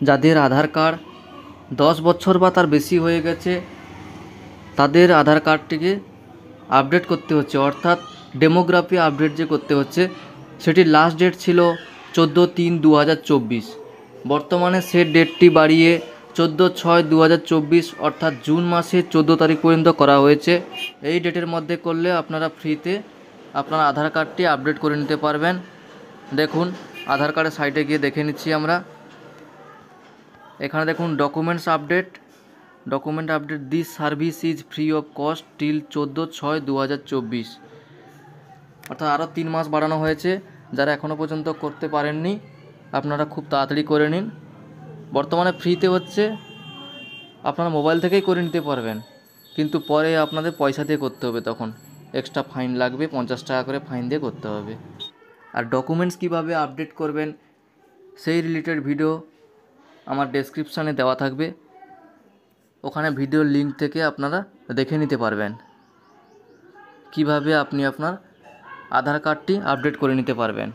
যাদের আধার কার্ড 10 বছর বা তার বেশি হয়ে গেছে তাদের আধার কার্ডটিকে আপডেট করতে হচ্ছে, অর্থাৎ ডেমোগ্রাফি আপডেট যে করতে হচ্ছে সেটির লাস্ট ডেট ছিল 14/3/2024। বর্তমানে সে ডেটটি বাড়িয়ে 14/6/2024 অর্থাৎ জুন মাসের 14 তারিখ পর্যন্ত করা হয়েছে। এই ডেটের মধ্যে করলে আপনারা ফ্রিতে আপনার আধার কার্ডটি আপডেট করে নিতে পারবেন। দেখুন আধার কার্ডের সাইটে গিয়ে দেখে নিচ্ছি আমরা। এখানে দেখুন document update this service is free of cost till 14/6/2024, অর্থাৎ আরও 3 মাস বাড়ানো হয়েছে। যারা এখনও পর্যন্ত করতে পারেননি আপনারা খুব তাড়াতাড়ি করে নিন। বর্তমানে ফ্রিতে হচ্ছে, আপনারা মোবাইল থেকেই করে নিতে পারবেন, কিন্তু পরে আপনাদের পয়সা দিয়ে করতে হবে, তখন এক্সট্রা ফাইন লাগবে, 50 টাকা করে ফাইন দিয়ে করতে হবে। আর ডকুমেন্টস কীভাবে আপডেট করবেন সেই রিলেটেড ভিডিও আমার ডেসক্রিপশানে দেওয়া থাকবে, ওখানে ভিডিওর লিঙ্ক থেকে আপনারা দেখে নিতে পারবেন কিভাবে আপনি আপনার আধার কার্ডটি আপডেট করে নিতে পারবেন।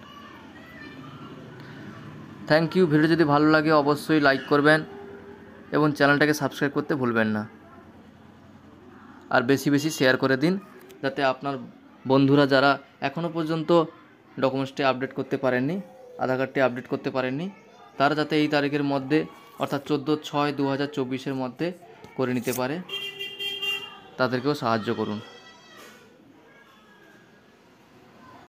Thank you. ভিডিও যদি ভালো লাগে অবশ্যই লাইক করবেন এবং চ্যানেলটাকে সাবস্ক্রাইব করতে ভুলবেন না, আর বেশি বেশি শেয়ার করে দিন যাতে আপনার বন্ধুরা যারা এখনও পর্যন্ত ডকুমেন্টসটি আপডেট করতে পারেননি, আধার কার্ডটি আপডেট করতে পারেননি, তারা যাতে এই তারিখের মধ্যে অর্থাৎ 14/6/2024 মধ্যে করে নিতে পারে, তাদেরকেও সাহায্য করুন।